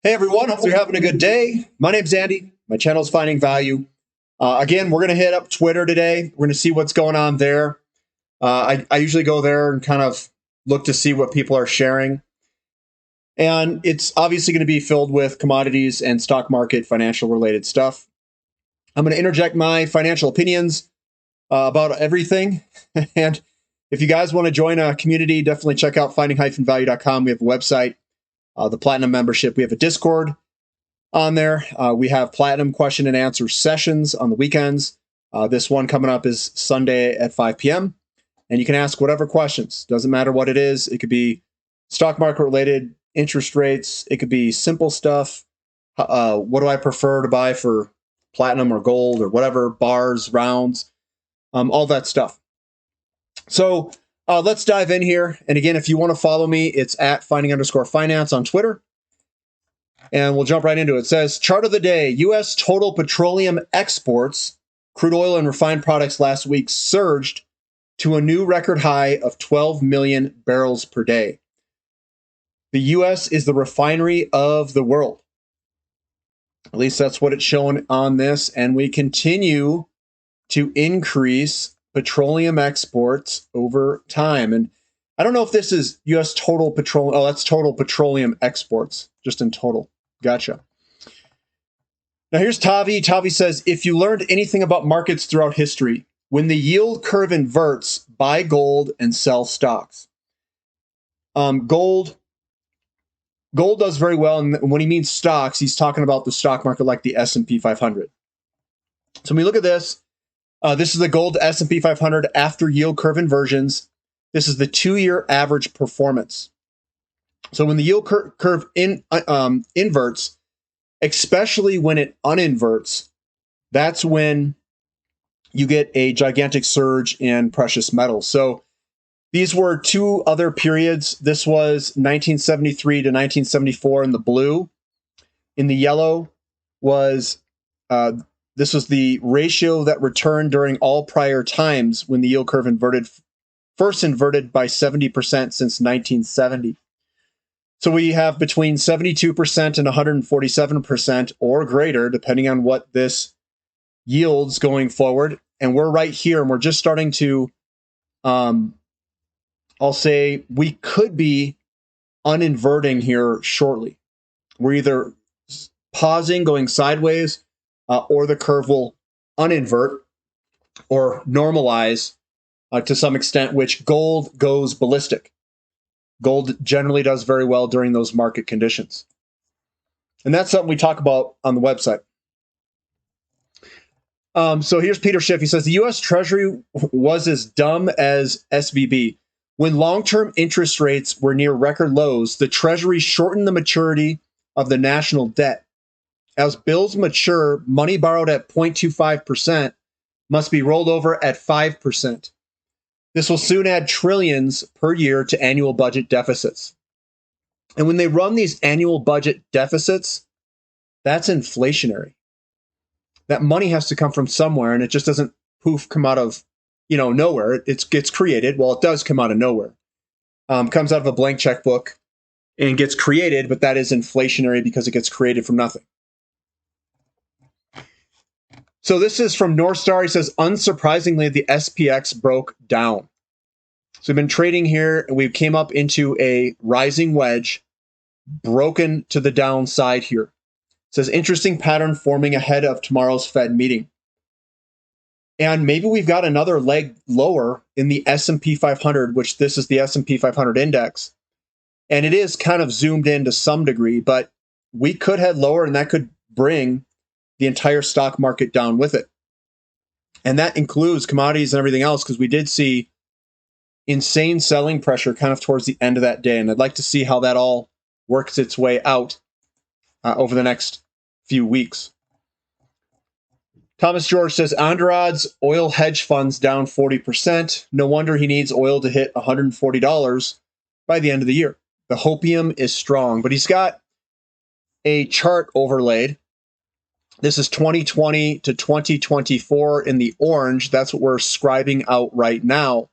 Hey everyone, hope you're having a good day. My name's Andy. My channel's Finding Value. Again, we're going to hit up Twitter today. We're going to see what's going on there. I usually go there and kind of look to see what people are sharing. And it's obviously going to be filled with commodities and stock market financial related stuff. I'm going to interject my financial opinions about everything. And if you guys want to join a community, definitely check out finding-value.com. We have a website. The Platinum membership. We have a Discord on there. We have Platinum question and answer sessions on the weekends. This one coming up is Sunday at 5 p.m. And you can ask whatever questions. Doesn't matter what it is. It could be stock market related, interest rates. It could be simple stuff. What do I prefer to buy for platinum or gold or whatever, bars, rounds, all that stuff. So let's dive in here. And again, if you want to follow me, it's at finding_finance on Twitter. And we'll jump right into it. It says, chart of the day, U.S. total petroleum exports, crude oil and refined products last week surged to a new record high of 12 million barrels per day. The U.S. is the refinery of the world. At least that's what it's showing on this. And we continue to increase petroleum exports over time. And I don't know if this is U.S. total petroleum. Oh, that's total petroleum exports, just in total. Gotcha. Now here's Tavi. Tavi says, if you learned anything about markets throughout history, when the yield curve inverts, buy gold and sell stocks. Gold does very well. And when he means stocks, he's talking about the stock market like the S&P 500. So when we look at this, this is the gold S&P 500 after yield curve inversions. This is the 2-year average performance. So when the yield curve inverts, especially when it uninverts, that's when you get a gigantic surge in precious metals. So these were two other periods. This was 1973 to 1974 in the blue. In the yellow was this was the ratio that returned during all prior times when the yield curve first inverted by 70% since 1970. So we have between 72% and 147% or greater, depending on what this yields going forward. And we're right here, and we're just starting to, I'll say we could be uninverting here shortly. We're either pausing, going sideways, or the curve will uninvert or normalize to some extent, which gold goes ballistic. Gold generally does very well during those market conditions. And that's something we talk about on the website. So here's Peter Schiff. He says, the U.S. Treasury was as dumb as SVB. When long-term interest rates were near record lows, the Treasury shortened the maturity of the national debt. As bills mature, money borrowed at 0.25% must be rolled over at 5%. This will soon add trillions per year to annual budget deficits. And when they run these annual budget deficits, that's inflationary. That money has to come from somewhere, and it just doesn't poof come out of nowhere. It gets created. Well, it does come out of nowhere. Comes out of a blank checkbook and gets created, but that is inflationary because it gets created from nothing. So this is from North Star. He says, unsurprisingly, the SPX broke down. So we've been trading here, and we came up into a rising wedge, broken to the downside here. It says, interesting pattern forming ahead of tomorrow's Fed meeting. And maybe we've got another leg lower in the S&P 500, which this is the S&P 500 index. And it is kind of zoomed in to some degree, but we could head lower, and that could bring the entire stock market down with it. And that includes commodities and everything else, because we did see insane selling pressure kind of towards the end of that day. And I'd like to see how that all works its way out over the next few weeks. Thomas George says, Andrade's oil hedge funds down 40%. No wonder he needs oil to hit $140 by the end of the year. The hopium is strong, but he's got a chart overlaid. This is 2020 to 2024 in the orange. That's what we're scribing out right now.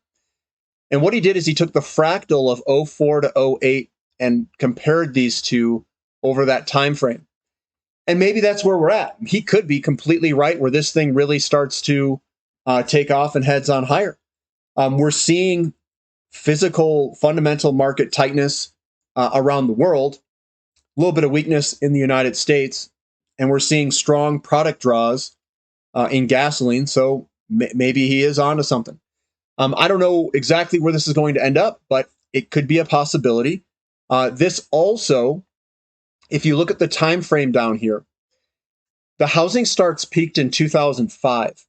And what he did is he took the fractal of 04 to 08 and compared these two over that time frame. And maybe that's where we're at. He could be completely right, where this thing really starts to take off and heads on higher. We're seeing physical fundamental market tightness around the world, a little bit of weakness in the United States, and we're seeing strong product draws in gasoline. So maybe he is onto something. I don't know exactly where this is going to end up, but it could be a possibility. This also, if you look at the time frame down here, the housing starts peaked in 2005.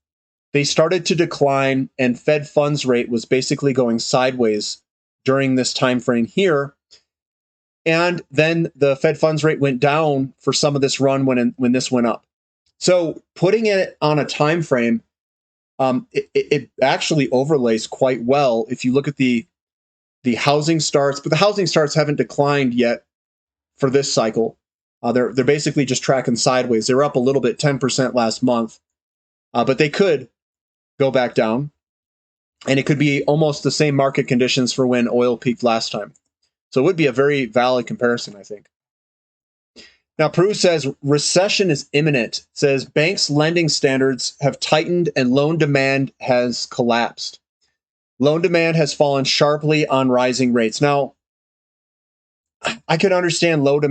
They started to decline, and Fed funds rate was basically going sideways during this time frame here. And then the Fed funds rate went down for some of this run when this went up. So putting it on a time frame, it actually overlays quite well if you look at the housing starts, but the housing starts haven't declined yet for this cycle. They're basically just tracking sideways. They were up a little bit, 10% last month, but they could go back down, and it could be almost the same market conditions for when oil peaked last time. So it would be a very valid comparison, I think. Now, Peru says recession is imminent. It says banks' lending standards have tightened and loan demand has collapsed. Loan demand has fallen sharply on rising rates. Now, I could understand loan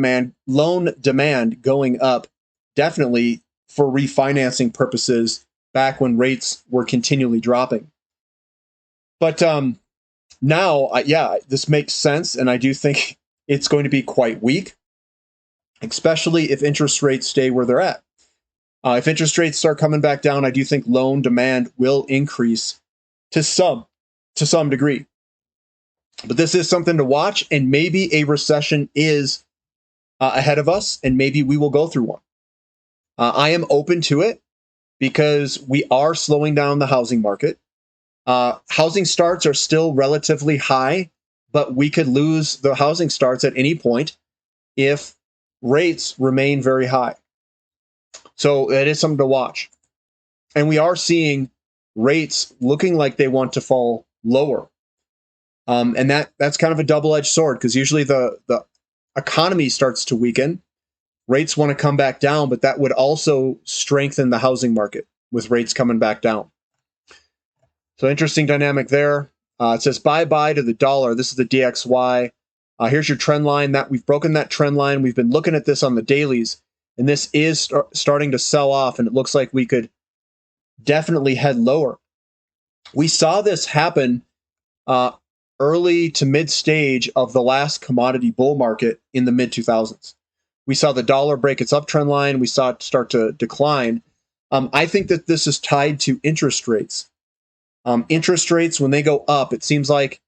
demand going up, definitely for refinancing purposes back when rates were continually dropping. But now, this makes sense, and I do think it's going to be quite weak, especially if interest rates stay where they're at. If interest rates start coming back down, I do think loan demand will increase to some degree. But this is something to watch, and maybe a recession is ahead of us, and maybe we will go through one. I am open to it because we are slowing down the housing market. Housing starts are still relatively high, but we could lose the housing starts at any point if rates remain very high. So it is something to watch. And we are seeing rates looking like they want to fall lower. And that's kind of a double-edged sword, because usually the economy starts to weaken. Rates want to come back down, but that would also strengthen the housing market with rates coming back down. So interesting dynamic there. It says bye-bye to the dollar. This is the DXY. Here's your trend line. That we've broken that trend line. We've been looking at this on the dailies, and this is starting to sell off, and it looks like we could definitely head lower. We saw this happen early to mid-stage of the last commodity bull market in the mid-2000s. We saw the dollar break its uptrend line. We saw it start to decline. I think that this is tied to interest rates. Interest rates, when they go up, it seems like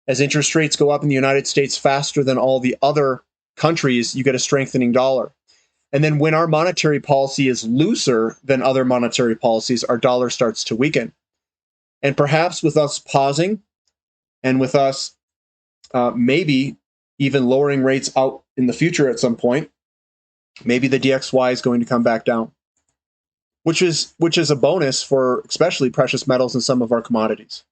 as interest rates go up in the United States faster than all the other countries, you get a strengthening dollar. And then when our monetary policy is looser than other monetary policies, our dollar starts to weaken. And perhaps with us pausing and with us maybe even lowering rates out in the future at some point, maybe the DXY is going to come back down, which is a bonus for especially precious metals and some of our commodities.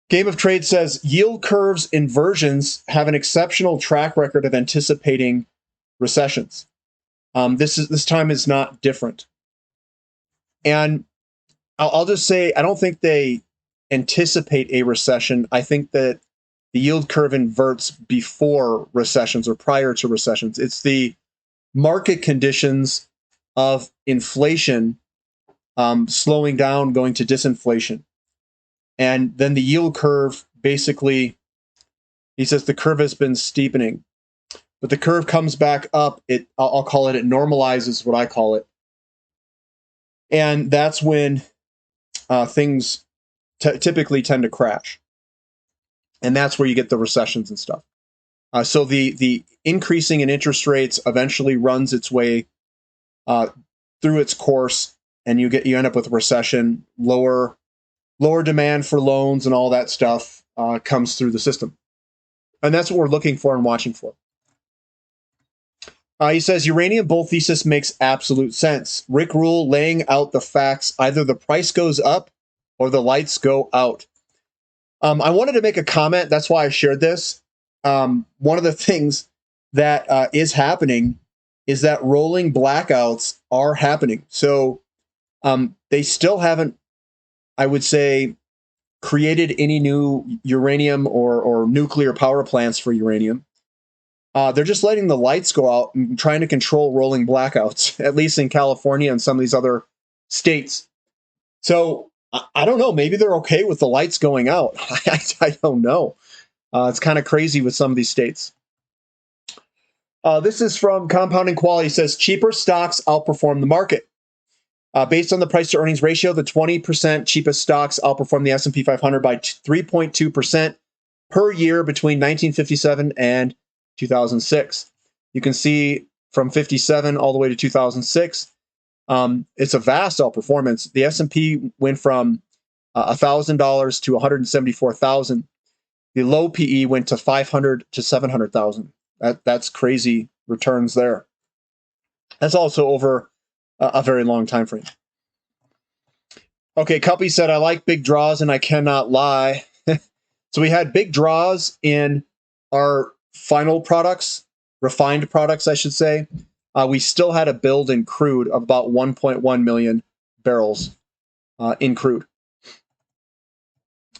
Game of Trade says yield curves inversions have an exceptional track record of anticipating recessions. This time is not different. And I'll just say, I don't think they anticipate a recession. I think that the yield curve inverts before recessions or prior to recessions. It's the market conditions of inflation slowing down, going to disinflation. And then the yield curve, basically, he says the curve has been steepening. But the curve comes back up. I'll call it, it normalizes, what I call it. And that's when things typically tend to crash. And that's where you get the recessions and stuff. So the increasing in interest rates eventually runs its way through its course, and you end up with a recession. Lower demand for loans and all that stuff comes through the system. And that's what we're looking for and watching for. He says, uranium bull thesis makes absolute sense. Rick Rule laying out the facts. Either the price goes up or the lights go out. I wanted to make a comment. That's why I shared this. One of the things that is happening is that rolling blackouts are happening. So they still haven't, I would say, created any new uranium or nuclear power plants for uranium. They're just letting the lights go out and trying to control rolling blackouts, at least in California and some of these other states. So I don't know. Maybe they're okay with the lights going out. I don't know. It's kind of crazy with some of these states. This is from Compounding Quality. It says cheaper stocks outperform the market. Based on the price to earnings ratio, the 20% cheapest stocks outperformed the S&P 500 by 3.2% per year between 1957 and 2006. You can see from 57 all the way to 2006, it's a vast outperformance. The S&P went from $1,000 to $174,000. The low PE went to 500 to 700,000. That's crazy returns there. That's also over a very long time frame. Okay, Cuppy said, I like big draws and I cannot lie. So we had big draws in our final products, refined products, I should say. We still had a build in crude of about 1.1 million barrels in crude.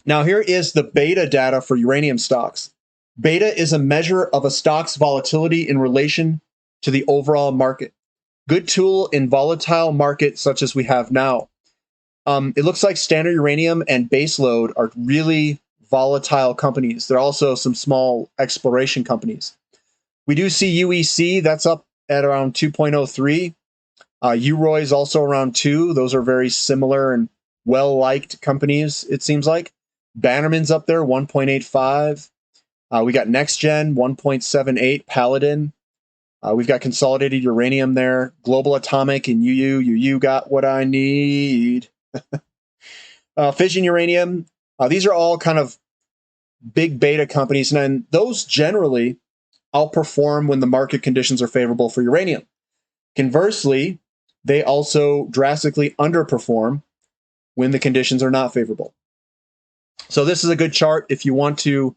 Now here is the beta data for uranium stocks. Beta is a measure of a stock's volatility in relation to the overall market. Good tool in volatile markets such as we have now. It looks like Standard Uranium and Baseload are really volatile companies. There are also some small exploration companies. We do see UEC, that's up at around 2.03. UROY is also around 2. Those are very similar and well-liked companies, it seems like. Bannerman's up there, 1.85. We got NextGen, 1.78. Paladin. We've got Consolidated Uranium there. Global Atomic and UU got what I need. Fission Uranium. These are all kind of big beta companies, and then those generally outperform when the market conditions are favorable for uranium. Conversely, they also drastically underperform when the conditions are not favorable. So this is a good chart. If you want to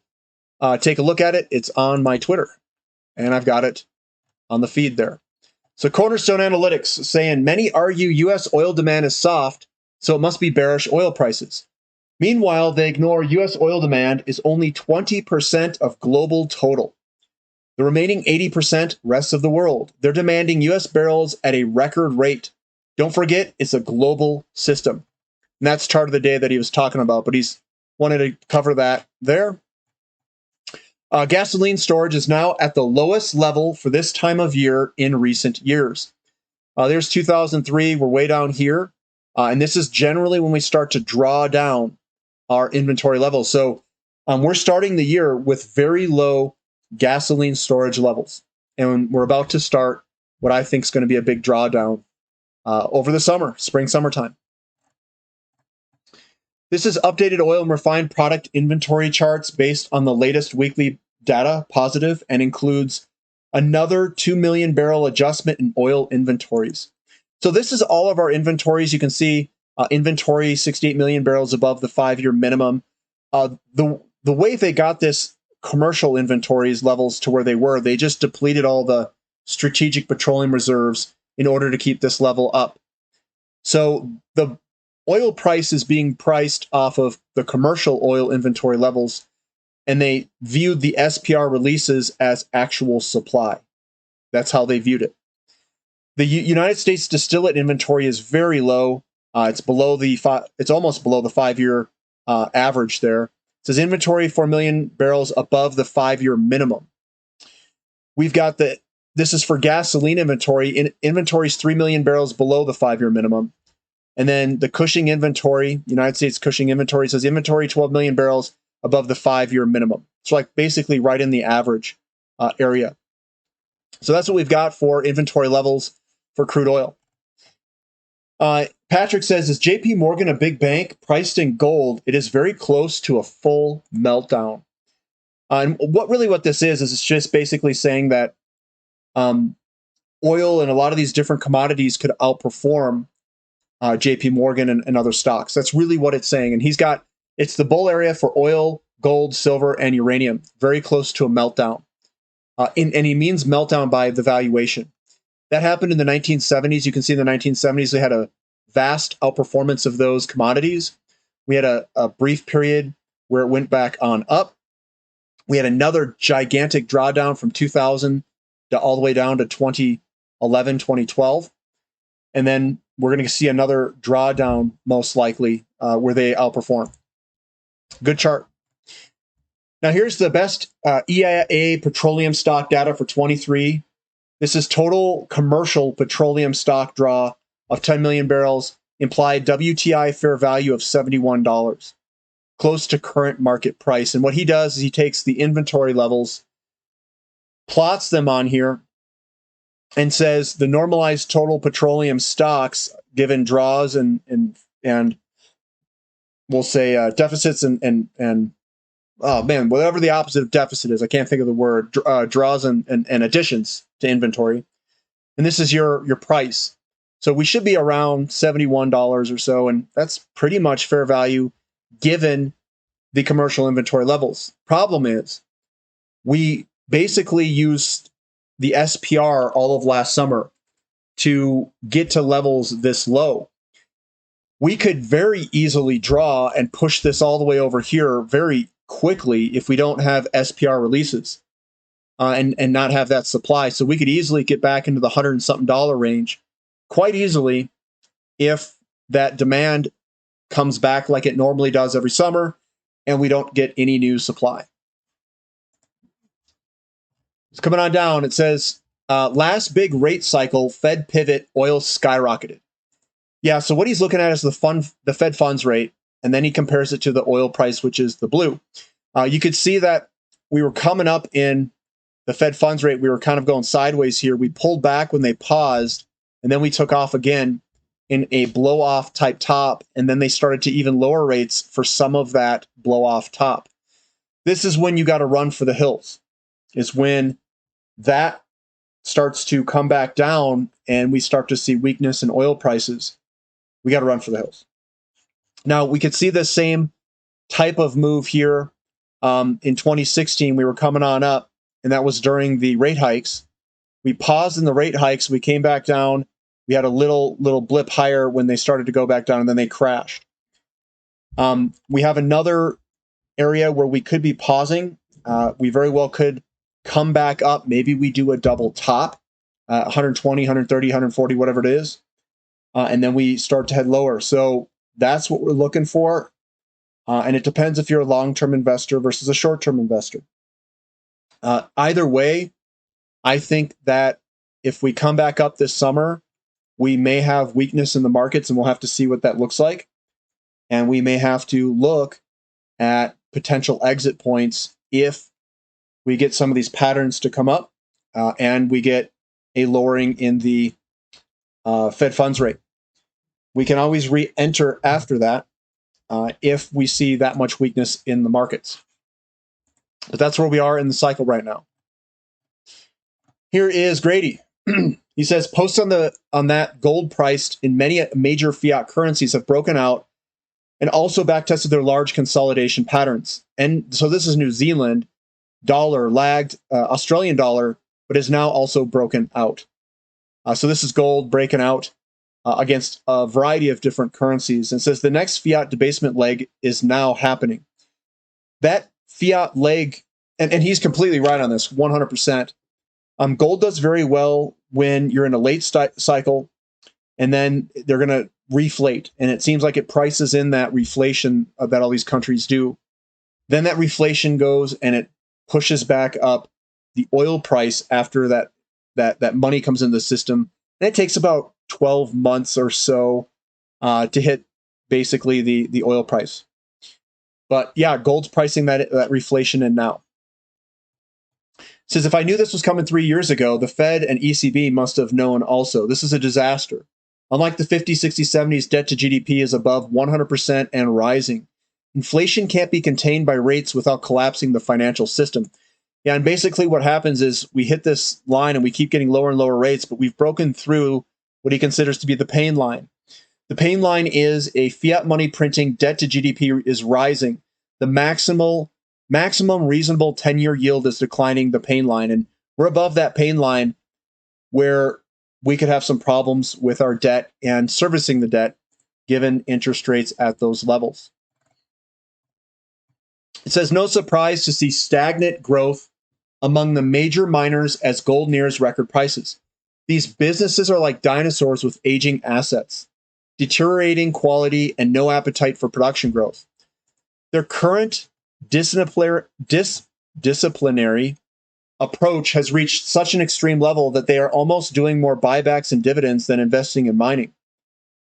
take a look at it, it's on my Twitter, and I've got it on the feed there. So Cornerstone Analytics saying many argue U.S. oil demand is soft, so it must be bearish oil prices. Meanwhile, they ignore U.S. oil demand is only 20% of global total. The remaining 80% rest of the world. They're demanding U.S. barrels at a record rate. Don't forget, it's a global system. And that's chart of the day that he was talking about, but he's wanted to cover that there. Gasoline storage is now at the lowest level for this time of year in recent years. There's 2003. We're way down here. And this is generally when we start to draw down our inventory levels. So we're starting the year with very low gasoline storage levels. And we're about to start what I think is going to be a big drawdown over the summer, spring, summertime. This is updated oil and refined product inventory charts based on the latest weekly data, positive, and includes another 2 million barrel adjustment in oil inventories. So this is all of our inventories. You can see inventory 68 million barrels above the 5-year minimum. The way they got this commercial inventories levels to where they were, they just depleted all the strategic petroleum reserves in order to keep this level up. So the oil price is being priced off of the commercial oil inventory levels, and they viewed the SPR releases as actual supply. That's how they viewed it. The United States distillate inventory is very low. It's almost below the 5-year average there. It says inventory 4 million barrels above the 5-year minimum. We've got this is for gasoline inventory. Inventory is 3 million barrels below the 5-year minimum. And then the Cushing inventory, United States Cushing inventory, says inventory 12 million barrels above the 5-year minimum. So like basically right in the average area. So that's what we've got for inventory levels for crude oil. Patrick says, is JP Morgan a big bank priced in gold? It is very close to a full meltdown. And what this is it's just basically saying that oil and a lot of these different commodities could outperform JP Morgan and other stocks. That's really what it's saying. And it's the bull area for oil, gold, silver, and uranium, very close to a meltdown. And he means meltdown by the valuation. That happened in the 1970s. You can see in the 1970s, they had a vast outperformance of those commodities. We had a brief period where it went back on up. We had another gigantic drawdown from 2000 to all the way down to 2011, 2012. And then we're going to see another drawdown, most likely, where they outperform. Good chart. Now, here's the best EIA petroleum stock data for 23. This is total commercial petroleum stock draw of 10 million barrels, implied WTI fair value of $71, close to current market price. And what he does is he takes the inventory levels, plots them on here, and says the normalized total petroleum stocks, given draws and we'll say deficits and oh man, whatever the opposite of deficit is, I can't think of the word, draws and additions to inventory. And this is your price. So we should be around $71 or so, and that's pretty much fair value given the commercial inventory levels. Problem is, we basically used the SPR all of last summer to get to levels this low. We could very easily draw and push this all the way over here very quickly if we don't have SPR releases and not have that supply. So we could easily get back into the $100 and something range quite easily if that demand comes back like it normally does every summer and we don't get any new supply. It's coming on down. It says, last big rate cycle, Fed pivot, oil skyrocketed. Yeah, so what he's looking at is the Fed funds rate, and then he compares it to the oil price, which is the blue. You could see that we were coming up in the Fed funds rate. We were kind of going sideways here. We pulled back when they paused, and then we took off again in a blow-off type top, and then they started to even lower rates for some of that blow-off top. This is when you got to run for the hills, is when that starts to come back down and we start to see weakness in oil prices. We got to run for the hills. Now, we could see the same type of move here in 2016. We were coming on up, and that was during the rate hikes. We paused in the rate hikes. We came back down. We had a little blip higher when they started to go back down, and then they crashed. We have another area where we could be pausing. We very well could come back up. Maybe we do a double top, 120, 130, 140, whatever it is. And then we start to head lower. So that's what we're looking for. And it depends if you're a long-term investor versus a short-term investor. Either way, I think that if we come back up this summer, we may have weakness in the markets, and we'll have to see what that looks like. And we may have to look at potential exit points if we get some of these patterns to come up and we get a lowering in the Fed funds rate. We can always re-enter after that if we see that much weakness in the markets. But that's where we are in the cycle right now. Here is Grady. He says, posts on that gold priced in many major fiat currencies have broken out and also backtested their large consolidation patterns. And so this is New Zealand dollar lagged Australian dollar, but is now also broken out. So this is gold breaking out against a variety of different currencies, and says the next fiat debasement leg is now happening. That fiat leg, and he's completely right on this, 100%. Gold does very well when you're in a late cycle, and then they're going to reflate, and it seems like it prices in that reflation that all these countries do. Then that reflation goes and it pushes back up the oil price after that money comes in the system. And it takes about 12 months or so to hit basically the oil price. But yeah, gold's pricing that reflation in now. It says, if I knew this was coming 3 years ago, the Fed and ECB must have known also. This is a disaster. Unlike the 50s, 60s, 70s, debt to GDP is above 100% and rising. Inflation can't be contained by rates without collapsing the financial system. Yeah, and basically what happens is we hit this line and we keep getting lower and lower rates, but we've broken through what he considers to be the pain line. The pain line is a fiat money printing debt to GDP is rising. The maximum reasonable 10-year yield is declining, the pain line. And We're above that pain line where we could have some problems with our debt and servicing the debt given interest rates at those levels. It says, no surprise to see stagnant growth among the major miners as gold nears record prices. These businesses are like dinosaurs with aging assets, deteriorating quality, and no appetite for production growth. Their current disciplinary approach has reached such an extreme level that they are almost doing more buybacks and dividends than investing in mining.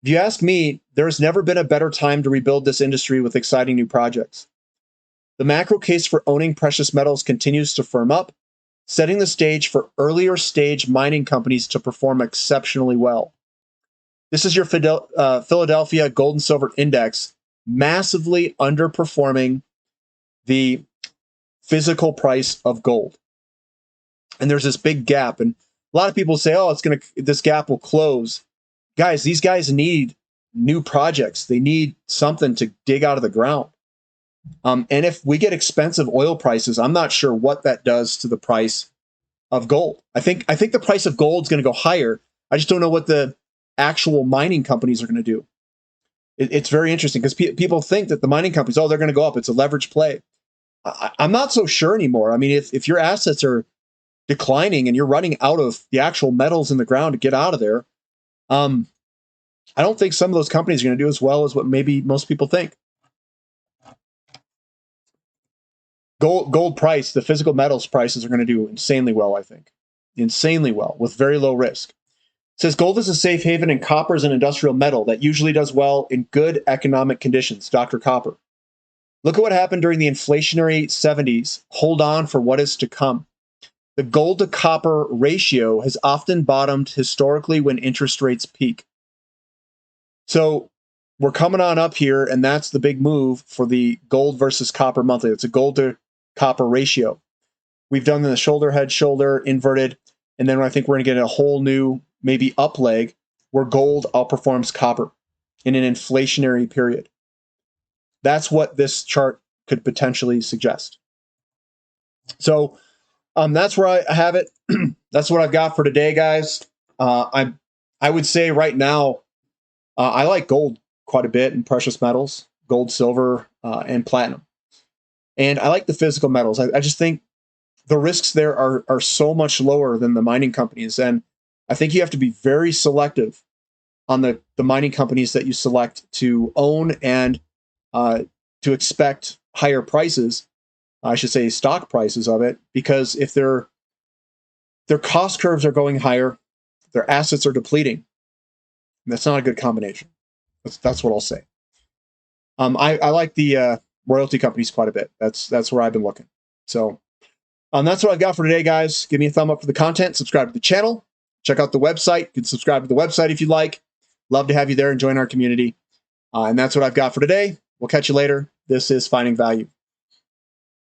If you ask me, there has never been a better time to rebuild this industry with exciting new projects. The macro case for owning precious metals continues to firm up, setting the stage for earlier stage mining companies to perform exceptionally well. This is your Philadelphia Gold and Silver Index, massively underperforming the physical price of gold. And there's this big gap, and a lot of people say, "Oh, this gap will close." Guys, these guys need new projects. They need something to dig out of the ground. And if we get expensive oil prices, I'm not sure what that does to the price of gold. I think the price of gold is going to go higher. I just don't know what the actual mining companies are going to do. It's very interesting because people think that the mining companies, they're going to go up. It's a leverage play. I'm not so sure anymore. I mean, if your assets are declining and you're running out of the actual metals in the ground to get out of there, I don't think some of those companies are going to do as well as what maybe most people think. Gold price, the physical metals prices are going to do insanely well, I think. Insanely well, with very low risk. It says gold is a safe haven and copper is an industrial metal that usually does well in good economic conditions. Dr. Copper. Look at what happened during the inflationary 70s. Hold on for what is to come. The gold to copper ratio has often bottomed historically when interest rates peak. So we're coming on up here, and that's the big move for the gold versus copper monthly. It's a gold to copper ratio. We've done the shoulder, head, shoulder, inverted, and then I think we're going to get a whole new, maybe up leg, where gold outperforms copper in an inflationary period. That's what this chart could potentially suggest. So that's where I have it. That's what I've got for today, guys. I would say right now, I like gold quite a bit and precious metals, gold, silver, and platinum. And I like the physical metals. I just think the risks there are so much lower than the mining companies. And I think you have to be very selective on the mining companies that you select to own and to expect higher prices. I should say stock prices of it, because if their cost curves are going higher, their assets are depleting. That's not a good combination. That's what I'll say. I like the royalty companies quite a bit. That's where I've been looking. So that's what I've got for today, guys. Give me a thumb up for the content. Subscribe to the channel. Check out the website. You can subscribe to the website if you'd like. Love to have you there and join our community. And that's what I've got for today. We'll catch you later. This is Finding Value.